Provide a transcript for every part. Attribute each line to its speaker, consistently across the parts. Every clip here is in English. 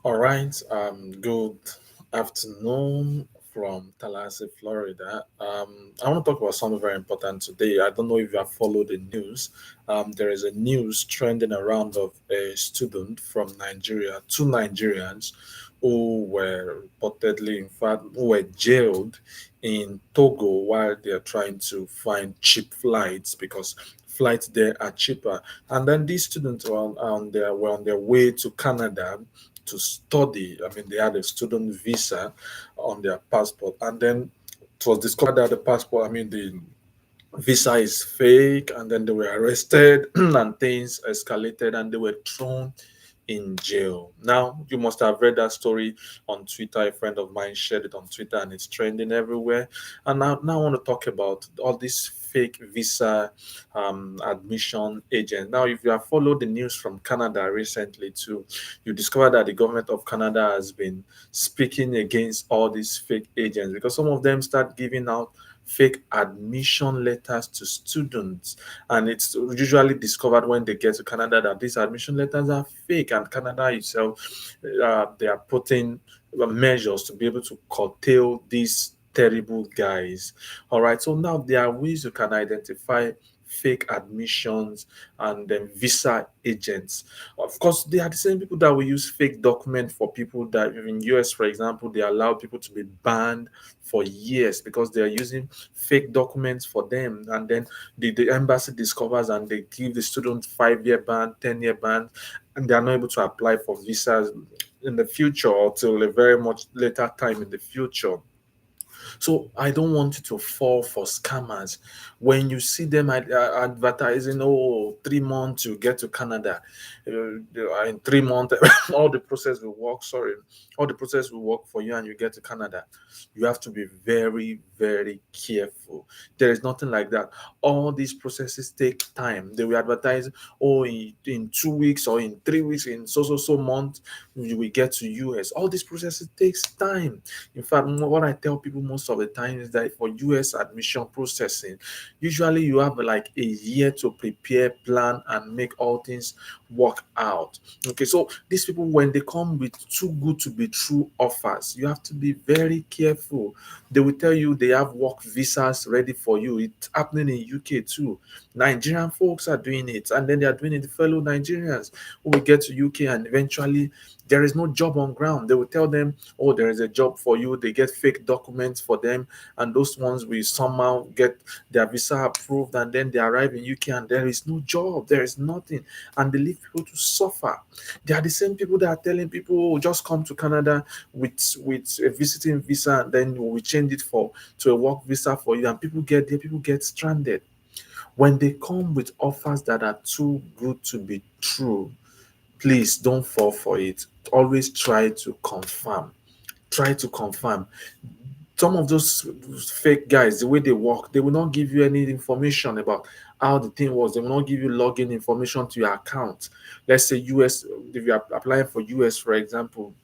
Speaker 1: All right. Good afternoon from Tallahassee, Florida. I want to talk about something very important today. I don't know if you have followed the news. There is a news trending around of a student from Nigeria, two Nigerians who were reportedly, in fact, who were jailed in Togo while they are trying to find cheap flights because flights there are cheaper. And then these students were on their way to Canada to study. I mean, they had a student visa on their passport, and then it was discovered that the passport, I mean, the visa is fake, and then they were arrested, and things escalated, and they were thrown in jail. Now, you must have read that story on Twitter. A friend of mine shared it on Twitter, and it's trending everywhere. And now I want to talk about all these fake visa admission agents. Now, if you have followed the news from Canada recently too, you discover that the government of Canada has been speaking against all these fake agents because some of them start giving out fake admission letters to students, and it's usually discovered when they get to Canada that these admission letters are fake, and Canada itself, they are putting measures to be able to curtail these terrible guys. All right, so now there are ways you can identify fake admissions and then visa agents. Of course, they are the same people that will use fake documents for people that in US, for example, they allow people to be banned for years because they are using fake documents for them, and then the embassy discovers and they give the student 5 year ban, 10 year ban, and they are not able to apply for visas in the future or till a very much later time in the future. So I don't want you to fall for scammers. When you see them advertising, oh, 3 months you get to Canada, in 3 months, all the process will work. Sorry, all the process will work for you, and you get to Canada. You have to be very, very careful. There is nothing like that. All these processes take time. They will advertise, oh, in 2 weeks or in 3 weeks, in so month, you will get to US. All these processes takes time. In fact, what I tell people most of the time is that for US admission processing, usually you have like a year to prepare, plan, and make all things work out. Okay, so these people, when they come with too good to be true offers, you have to be very careful. They will tell you they have work visas ready for you. It's happening in UK too. Nigerian folks are doing it, and then they are doing it with fellow Nigerians who will get to UK, and eventually there is no job on ground. They will tell them, oh, there is a job for you. They get fake documents for them, and those ones will somehow get their visa approved, and then they arrive in UK and there is no job, there is nothing, and they leave people to suffer. They are the same people that are telling people, oh, just come to Canada with a visiting visa, and then we change it for to a work visa for you, and people get there, people get stranded. When they come with offers that are too good to be true, please don't fall for it. Always try to confirm. Try to confirm. Some of those fake guys, the way they work, they will not give you any information about how the thing was. They will not give you login information to your account. Let's say US, if you are applying for US, for example,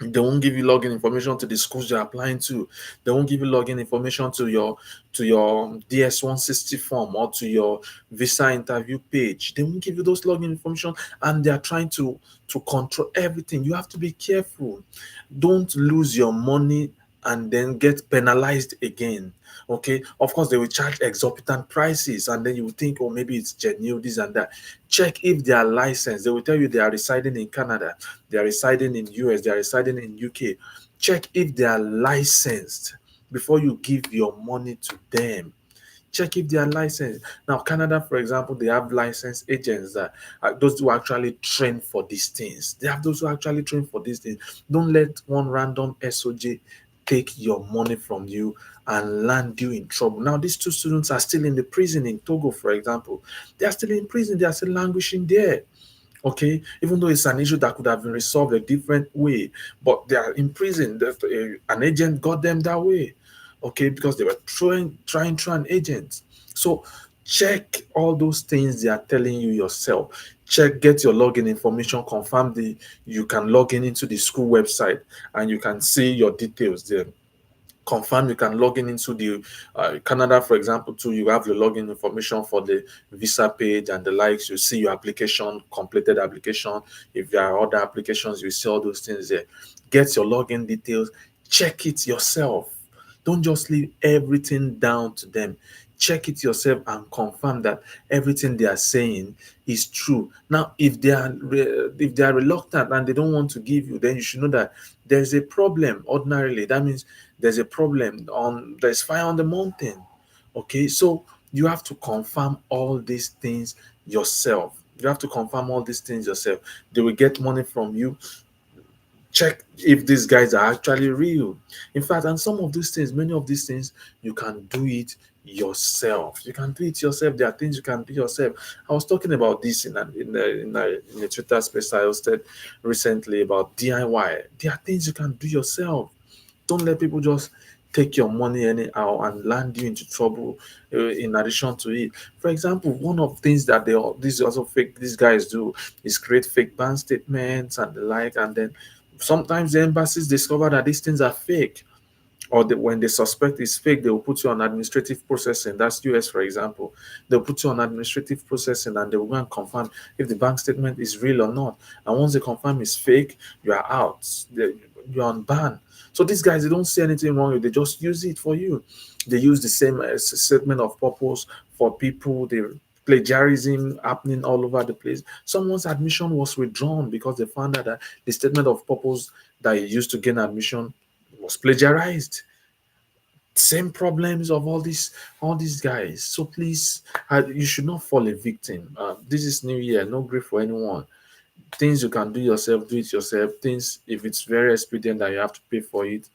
Speaker 1: they won't give you login information to the schools you're applying to. They won't give you login information to your DS-160 form or to your visa interview page. They won't give you those login information, and they are trying to control everything. You have to be careful. Don't lose your money and then get penalized again. Okay, of course they will charge exorbitant prices, and then you will think, oh, maybe it's genuine, this and that. Check if they are licensed. They will tell you they are residing in Canada, they are residing in US, they are residing in UK. Check if they are licensed before you give your money to them. Check if they are licensed. Now, Canada, for example, they have licensed agents that are those who actually train for these things. They have those who actually train for these things. Don't let one random SOJ take your money from you and land you in trouble. Now, these two students are still in the prison in Togo, for example. They are still in prison, they are still languishing there. Okay, even though it's an issue that could have been resolved a different way, but they are in prison. An agent got them that way. Okay, because they were trying through an agent. So check all those things they are telling you yourself. Check, get your login information, confirm the you can log in into the school website and you can see your details there. confirm. You can log in into the Canada, for example, too. You have the login information for the visa page and the likes. You see your application, completed application. If there are other applications, you see all those things there. Get your login details, check it yourself. Don't just leave everything down to them. Check it yourself and confirm that everything they are saying is true. Now, if they are reluctant and they don't want to give you, then you should know that there's a problem. Ordinarily, that means there's a problem, there's fire on the mountain. Okay, so you have to confirm all these things yourself. You have to confirm all these things yourself. They will get money from you. Check if these guys are actually real. In fact, and some of these things, many of these things, you can do it yourself. You can do it yourself. There are things you can do yourself. I was talking about this in a Twitter space I hosted recently about DIY. There are things you can do yourself. Don't let people just take your money anyhow and land you into trouble. In addition to it, for example, one of the things that these guys do is create fake bank statements and the like, and then sometimes the embassies discover that these things are fake, or when they suspect it's fake, they will put you on administrative processing. That's US, for example. They'll put you on administrative processing and they will go and confirm if the bank statement is real or not. And once they confirm it's fake, you are out. You're on ban. So these guys, they don't see anything wrong with it. They just use it for you. They use the same statement of purpose for people. They plagiarism happening all over the place. Someone's admission was withdrawn because they found out that the statement of purpose that he used to gain admission was plagiarized. Same problems of all these guys. So please, you should not fall a victim. This is New Year, no grief for anyone. Things you can do yourself, do it yourself. Things, if it's very expedient that you have to pay for it,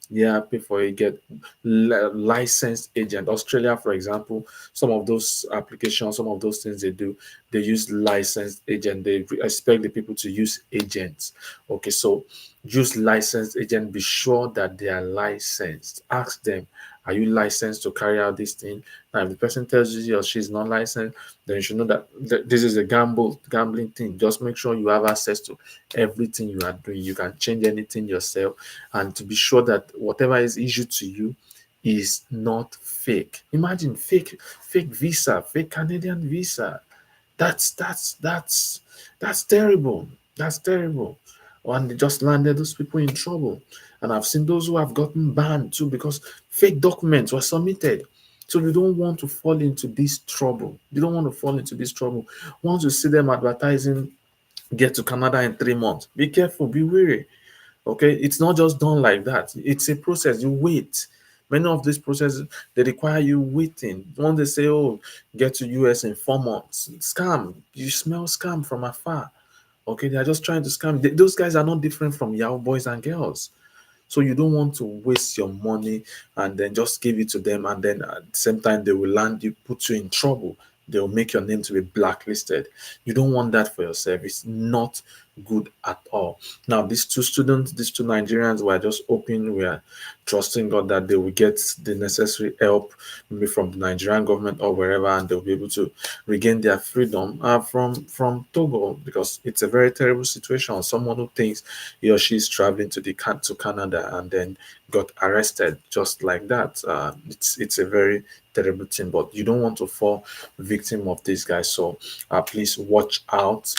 Speaker 1: yeah, pay for it. Get licensed agent. Australia, for example, some of those applications, some of those things they do, they use licensed agent. They expect the people to use agents. Okay, so use licensed agent. Be sure that they are licensed. Ask them, are you licensed to carry out this thing? Now, if the person tells you he or she is not licensed, then you should know that this is a gambling thing. Just make sure you have access to everything you are doing. You can change anything yourself, and to be sure that whatever is issued to you is not fake. Imagine fake visa, fake Canadian visa. That's terrible. That's terrible. And they just landed those people in trouble. And I've seen those who have gotten banned too because fake documents were submitted. So you don't want to fall into this trouble. You don't want to fall into this trouble. Once you see them advertising, get to Canada in 3 months, be careful, be wary. Okay, it's not just done like that. It's a process. You wait. Many of these processes, they require you waiting. Once they say, "Oh, get to US in 4 months," scam. You smell scam from afar. Okay, they are just trying to scam. Those guys are not different from Yahoo boys and girls. So you don't want to waste your money and then just give it to them, and then at the same time they will land you, put you in trouble. They will make your name to be blacklisted. You don't want that for yourself. It's not good at all. Now, these two students, these two Nigerians, were just hoping, we are trusting God that they will get the necessary help, maybe from the Nigerian government or wherever, and they'll be able to regain their freedom from Togo, because it's a very terrible situation. Someone who thinks he or she is traveling to Canada and then got arrested just like that. It's a very terrible thing, but you don't want to fall victim of these guys. So please watch out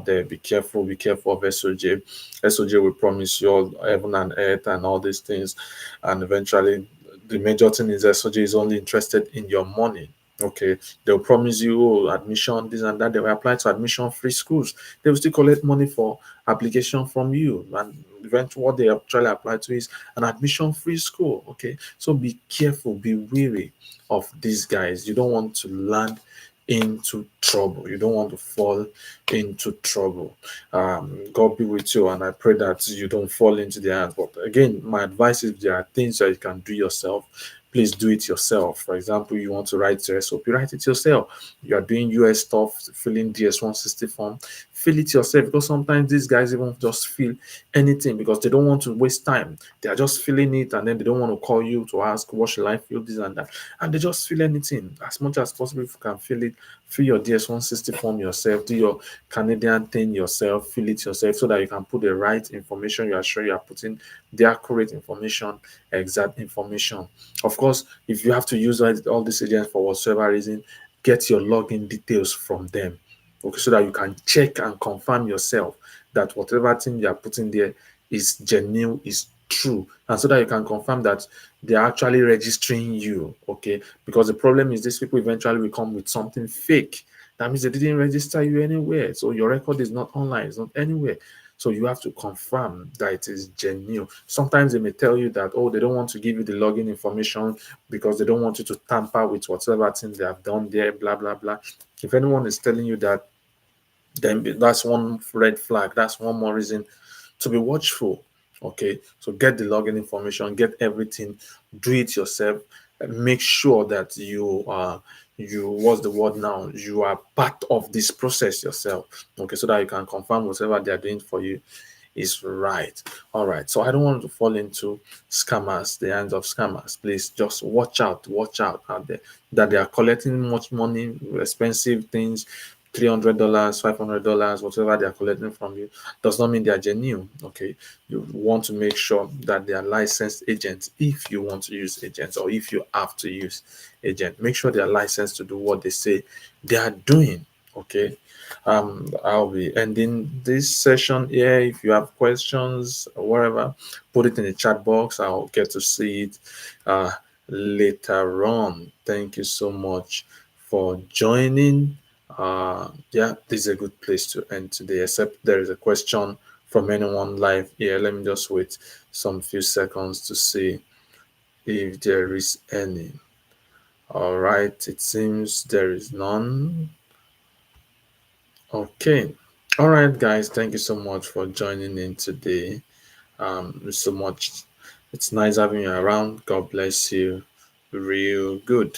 Speaker 1: there. Be careful of SOJ. SOJ will promise you all heaven and earth and all these things, and eventually the major thing is SOJ is only interested in your money. Okay, they'll promise you, oh, admission, this and that. They will apply to admission free schools. They will still collect money for application from you, and eventually what they actually apply to is an admission free school. Okay, so be careful, be wary of these guys. You don't want to land into trouble. You don't want to fall into trouble. God be with you, and I pray that you don't fall into their hands. But again, my advice is, there are things that you can do yourself. Please do it yourself. For example, you want to write your SOP, write it yourself. You are doing US stuff, filling DS-160 form, fill it yourself, because sometimes these guys even just fill anything because they don't want to waste time. They are just filling it, and then they don't want to call you to ask, what should I fill, this and that, and they just fill anything. As much as possible, if you can fill it, fill your DS-160 form yourself, do your Canadian thing yourself, fill it yourself so that you can put the right information. You are sure you are putting the accurate information, exact information. Of course, if you have to use all these agents for whatsoever reason, get your login details from them. Okay, so that you can check and confirm yourself that whatever thing you are putting there is genuine, is true, and so that you can confirm that they are actually registering you. Okay, because the problem is these people eventually will come with something fake. That means they didn't register you anywhere, so your record is not online, it's not anywhere. So you have to confirm that it is genuine. Sometimes they may tell you that, oh, they don't want to give you the login information because they don't want you to tamper with whatever thing they have done there, blah blah blah. If anyone is telling you that, then that's one red flag. That's one more reason to be watchful. Okay, so get the login information, get everything, do it yourself, and make sure that what's the word now? You are part of this process yourself. Okay, so that you can confirm whatever they are doing for you is right. All right. So I don't want to fall into scammers, the hands of scammers. Please just watch out out there that they are collecting much money, expensive things, $300, $500, whatever they are collecting from you, does not mean they are genuine. Okay. You want to make sure that they are licensed agents if you want to use agents or if you have to use agent. Make sure they are licensed to do what they say they are doing. Okay. I'll be ending this session here. If you have questions or whatever, put it in the chat box. I'll get to see it uh, later on. Thank you so much for joining. Yeah, this is a good place to end today, except there is a question from anyone live here. Let me just wait some few seconds to see if there is any. All right, it seems there is none. Okay. All right, guys. Thank you so much for joining in today. So much. It's nice having you around. God bless you. Real good.